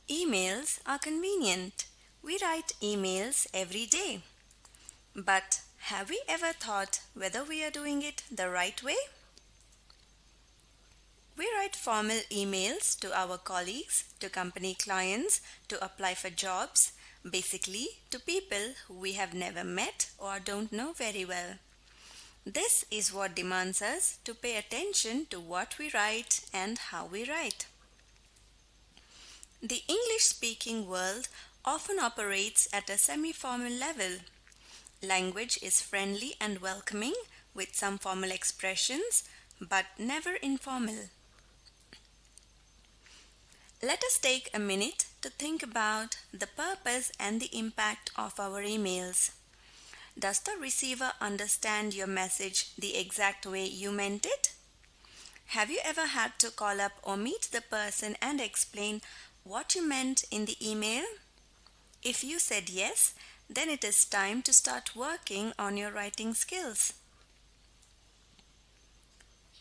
Emails are convenient. We write emails every day. But have we ever thought whether we are doing it the right way? We write formal emails to our colleagues, to company clients, to apply for jobs, basically to people who we have never met or don't know very well. This is what demands us to pay attention to what we write and how we write. The English-speaking world often operates at a semi-formal level. Language is friendly and welcoming with some formal expressions, but never informal. Let us take a minute to think about the purpose and the impact of our emails. Does the receiver understand your message the exact way you meant it? Have you ever had to call up or meet the person and explain what you meant in the email? If you said yes, then it is time to start working on your writing skills.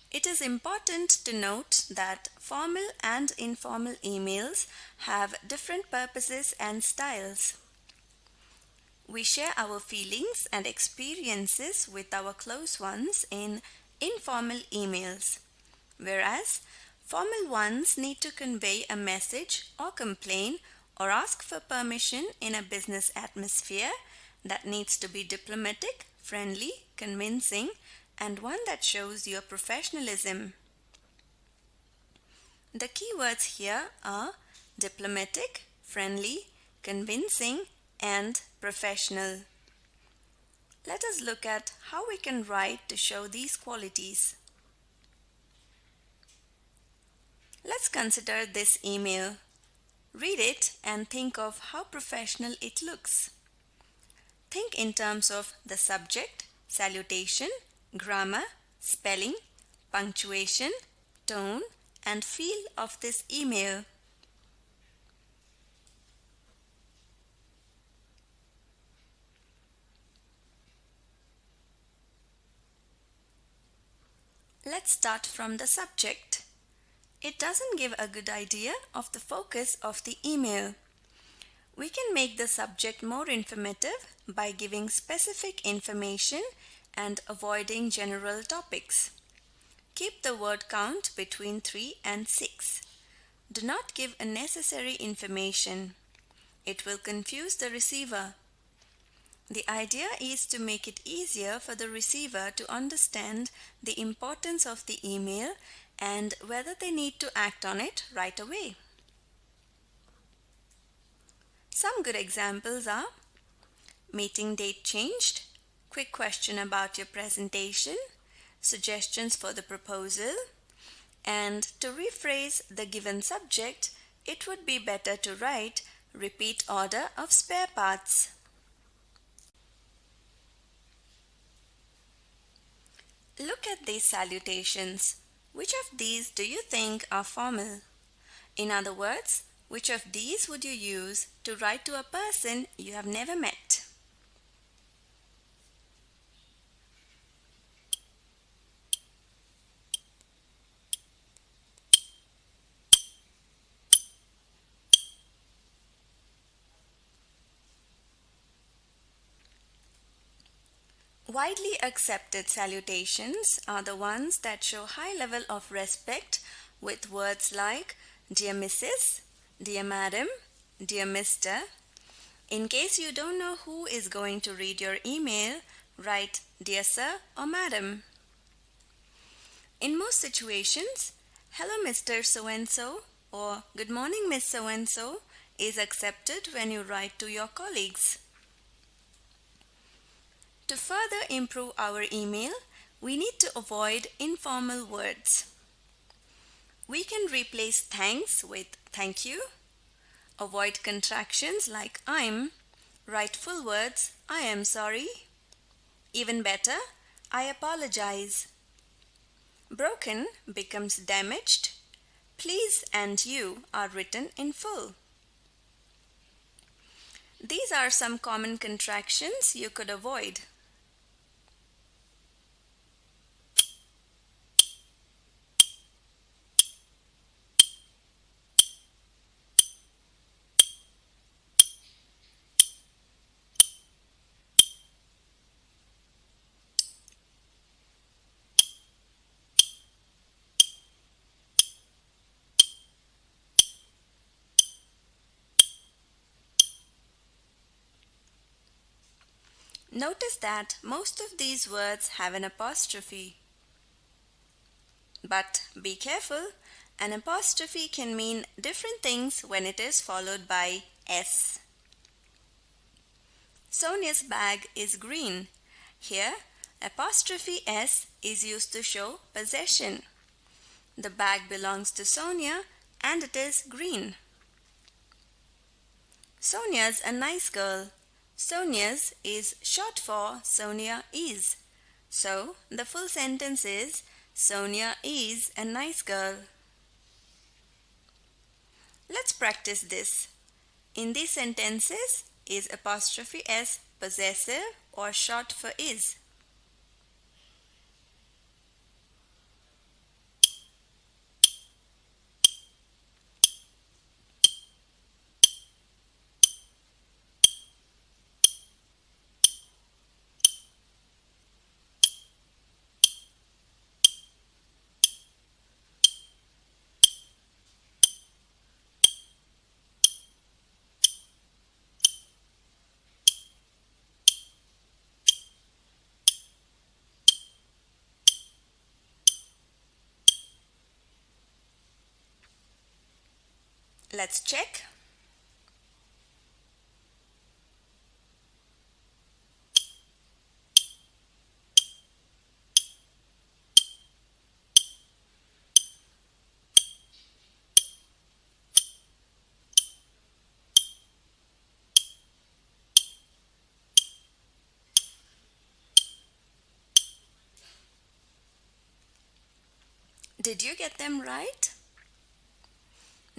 It is important to note that formal and informal emails have different purposes and styles. We share our feelings and experiences with our close ones in informal emails, whereas formal ones need to convey a message or complain or ask for permission in a business atmosphere that needs to be diplomatic, friendly, convincing, and one that shows your professionalism. The keywords here are diplomatic, friendly, convincing, and professional. Let us look at how we can write to show these qualities. Let's consider this email. Read it and think of how professional it looks. Think in terms of the subject, salutation, grammar, spelling, punctuation, tone, and feel of this email. Let's start from the subject. It doesn't give a good idea of the focus of the email. We can make the subject more informative by giving specific information and avoiding general topics. Keep the word count between 3 and 6. Do not give unnecessary information. It will confuse the receiver. The idea is to make it easier for the receiver to understand the importance of the email and whether they need to act on it right away. Some good examples are meeting date changed, quick question about your presentation, suggestions for the proposal, and to rephrase the given subject, it would be better to write repeat order of spare parts. Look at these salutations. Which of these do you think are formal? In other words, which of these would you use to write to a person you have never met? Widely accepted salutations are the ones that show high level of respect with words like Dear Mrs., Dear Madam, Dear Mr. In case you don't know who is going to read your email, write Dear Sir or Madam. In most situations, Hello Mr. So-and-so or Good morning Miss So-and-so is accepted when you write to your colleagues. To further improve our email, we need to avoid informal words. We can replace thanks with thank you, avoid contractions like I'm, write full words I am sorry, even better, I apologize. Broken becomes damaged, please and you are written in full. These are some common contractions you could avoid. Notice that most of these words have an apostrophe. But be careful, an apostrophe can mean different things when it is followed by S. Sonia's bag is green. Here, apostrophe S is used to show possession. The bag belongs to Sonia and it is green. Sonia's a nice girl. Sonia's is short for Sonia is. So, the full sentence is Sonia is a nice girl. Let's practice this. In these sentences, is apostrophe S possessive or short for is? Let's check. Did you get them right?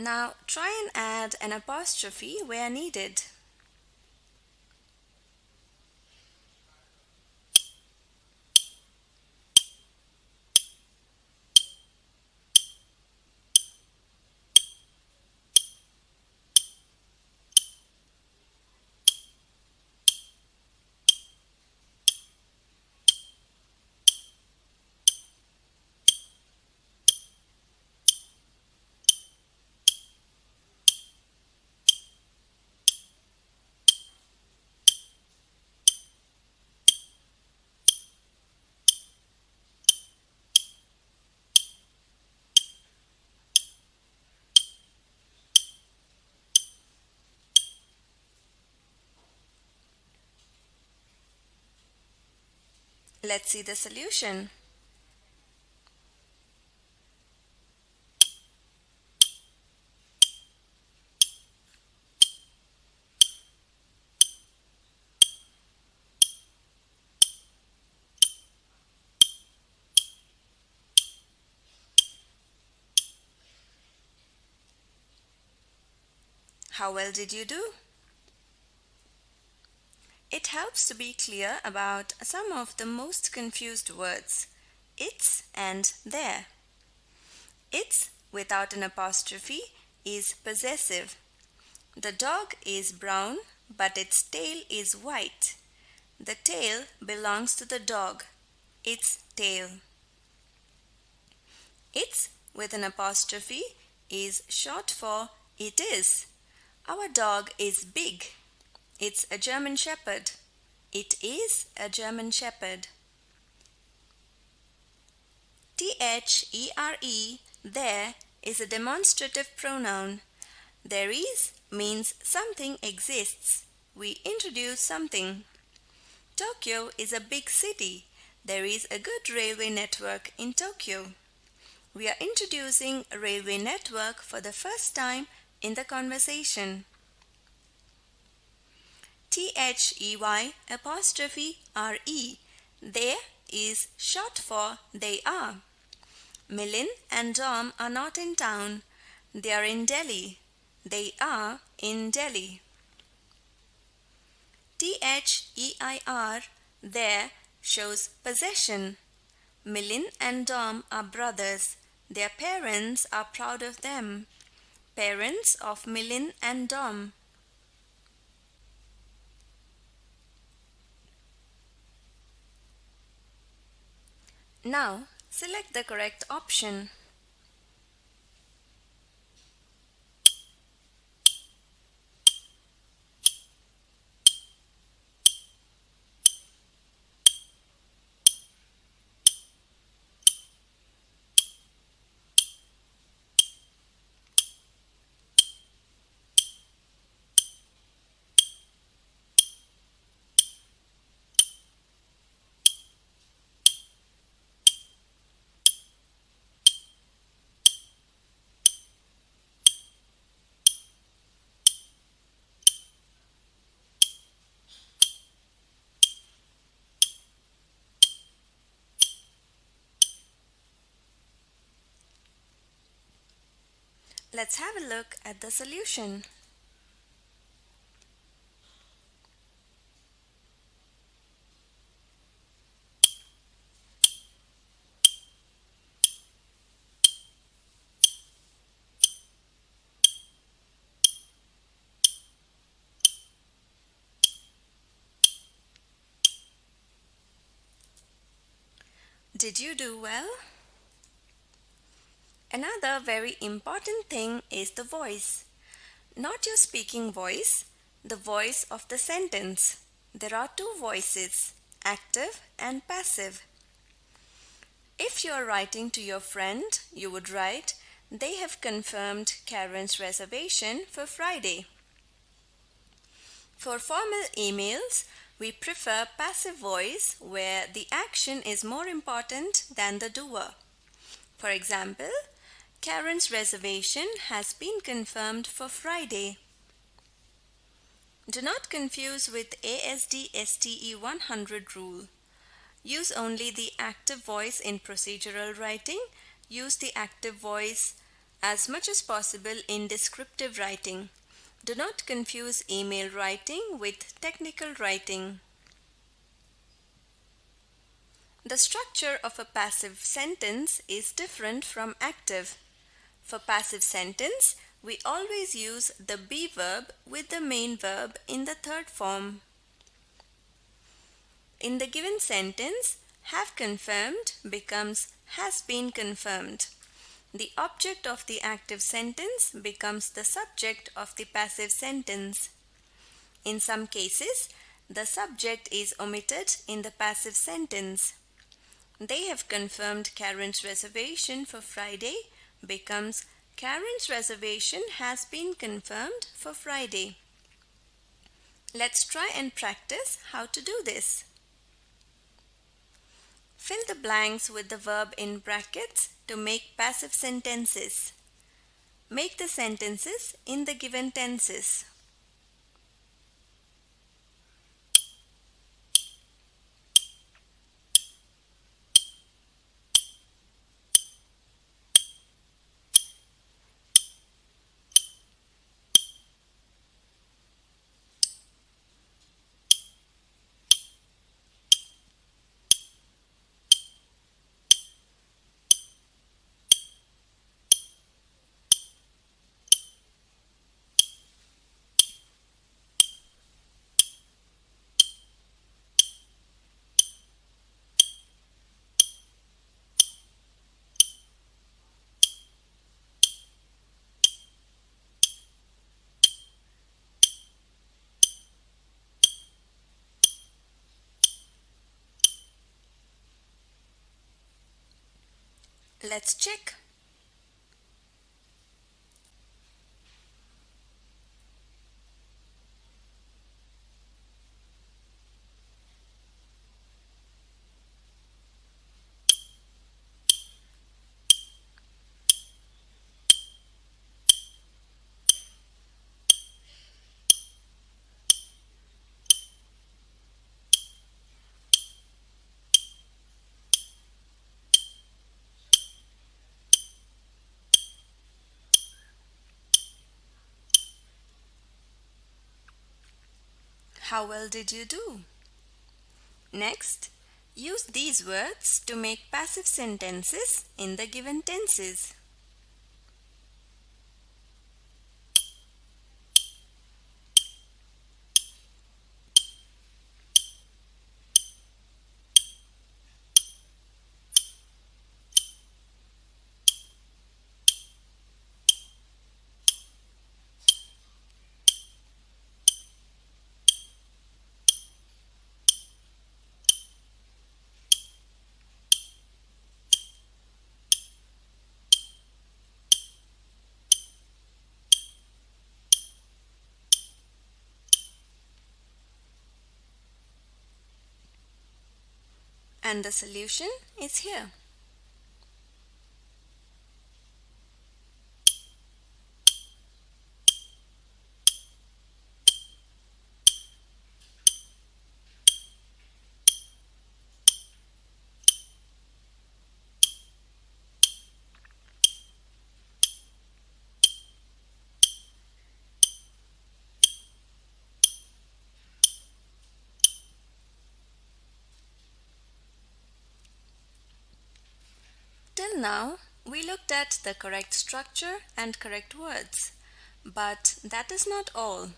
Now try and add an apostrophe where needed. Let's see the solution. How well did you do? It helps to be clear about some of the most confused words, it's and there. It's without an apostrophe is possessive. The dog is brown, but its tail is white. The tail belongs to the dog, its tail. It's with an apostrophe is short for it is. Our dog is big. It's a German Shepherd. It is a German Shepherd. THERE, there, is a demonstrative pronoun. There is means something exists. We introduce something. Tokyo is a big city. There is a good railway network in Tokyo. We are introducing a railway network for the first time in the conversation. THEY apostrophe RE, there is short for they are. Milind and Dom are not in town. They are in Delhi. They are in Delhi. THEIR, there, shows possession. Milind and Dom are brothers. Their parents are proud of them. Parents of Milind and Dom. Now, select the correct option. Let's have a look at the solution. Did you do well? Another very important thing is the voice. Not your speaking voice, the voice of the sentence. There are two voices, active and passive. If you are writing to your friend, you would write, "They have confirmed Karen's reservation for Friday." For formal emails, we prefer passive voice where the action is more important than the doer. For example, Karen's reservation has been confirmed for Friday. Do not confuse with ASDSTE 100 rule. Use only the active voice in procedural writing. Use the active voice as much as possible in descriptive writing. Do not confuse email writing with technical writing. The structure of a passive sentence is different from active. For passive sentence, we always use the be verb with the main verb in the third form. In the given sentence, have confirmed becomes has been confirmed. The object of the active sentence becomes the subject of the passive sentence. In some cases, the subject is omitted in the passive sentence. They have confirmed Karen's reservation for Friday becomes Karen's reservation has been confirmed for Friday. Let's try and practice how to do this. Fill the blanks with the verb in brackets to make passive sentences. Make the sentences in the given tenses. Let's check. How well did you do? Next, use these words to make passive sentences in the given tenses. And the solution is here. Till now, we looked at the correct structure and correct words. But that is not all.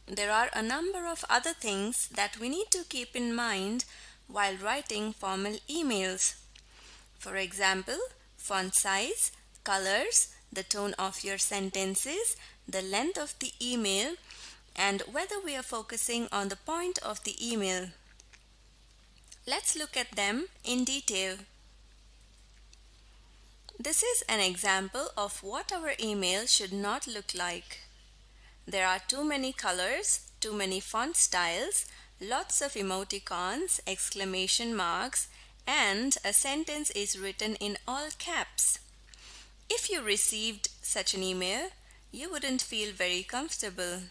There are a number of other things that we need to keep in mind while writing formal emails. For example, font size, colors, the tone of your sentences, the length of the email, and whether we are focusing on the point of the email. Let's look at them in detail. This is an example of what our email should not look like. There are too many colors, too many font styles, lots of emoticons, exclamation marks, and a sentence is written in all caps. If you received such an email, you wouldn't feel very comfortable.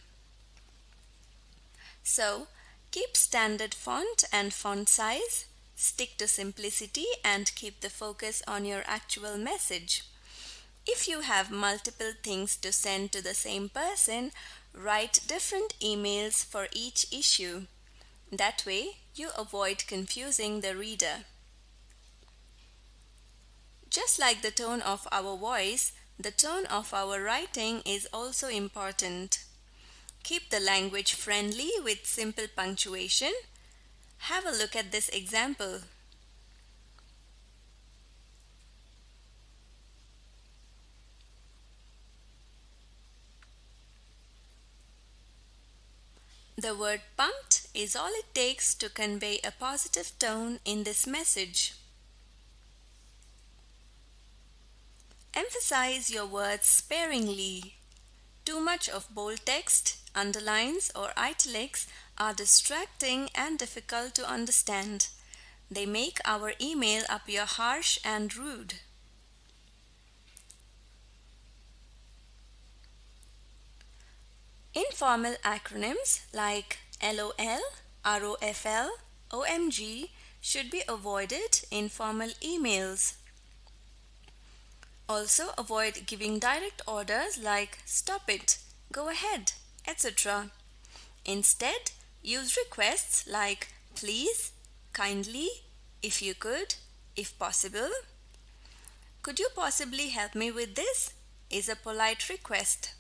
So, keep standard font and font size, stick to simplicity, and keep the focus on your actual message. If you have multiple things to send to the same person, write different emails for each issue. That way, you avoid confusing the reader. Just like the tone of our voice, the tone of our writing is also important. Keep the language friendly with simple punctuation. Have a look at this example. The word pumped is all it takes to convey a positive tone in this message. Emphasize your words sparingly. Too much of bold text, underlines, or italics are distracting and difficult to understand. They make our email appear harsh and rude. Informal acronyms like LOL, ROFL, OMG should be avoided in formal emails. Also avoid giving direct orders like stop it, go ahead, etc. Instead, use requests like please, kindly, if you could, if possible. Could you possibly help me with this? Is a polite request.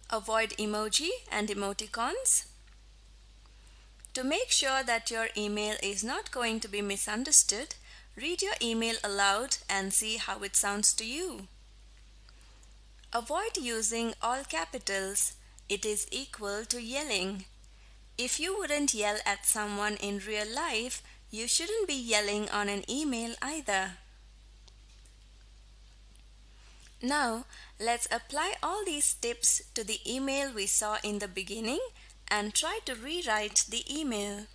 Avoid emoji and emoticons. To make sure that your email is not going to be misunderstood, read your email aloud and see how it sounds to you. Avoid using all capitals. It is equal to yelling. If you wouldn't yell at someone in real life, you shouldn't be yelling on an email either. Now, let's apply all these tips to the email we saw in the beginning and try to rewrite the email.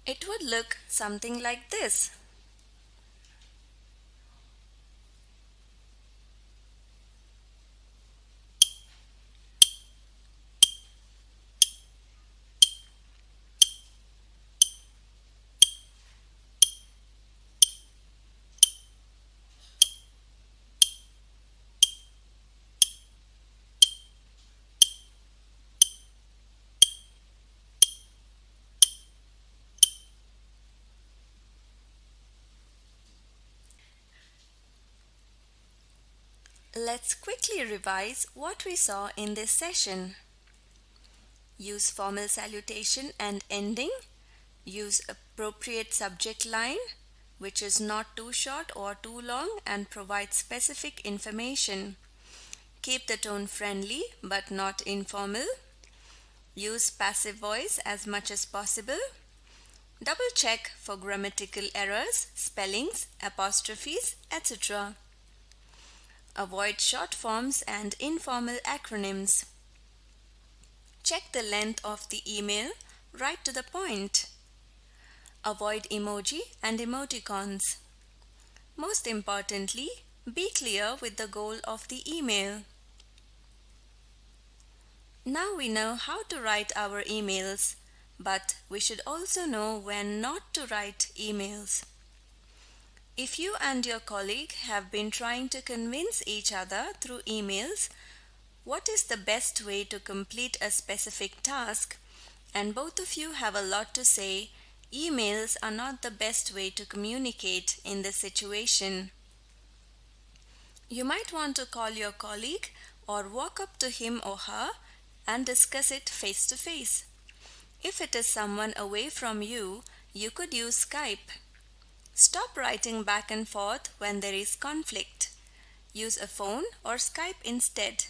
It would look something like this. Let's quickly revise what we saw in this session. Use formal salutation and ending. Use appropriate subject line, which is not too short or too long and provides specific information. Keep the tone friendly but not informal. Use passive voice as much as possible. Double check for grammatical errors, spellings, apostrophes, etc. Avoid short forms and informal acronyms. Check the length of the email, right to the point. Avoid emoji and emoticons. Most importantly, be clear with the goal of the email. Now we know how to write our emails, but we should also know when not to write emails. If you and your colleague have been trying to convince each other through emails what is the best way to complete a specific task, and both of you have a lot to say, emails are not the best way to communicate in this situation. You might want to call your colleague or walk up to him or her and discuss it face to face. If it is someone away from you, you could use Skype. Stop writing back and forth when there is conflict. Use a phone or Skype instead.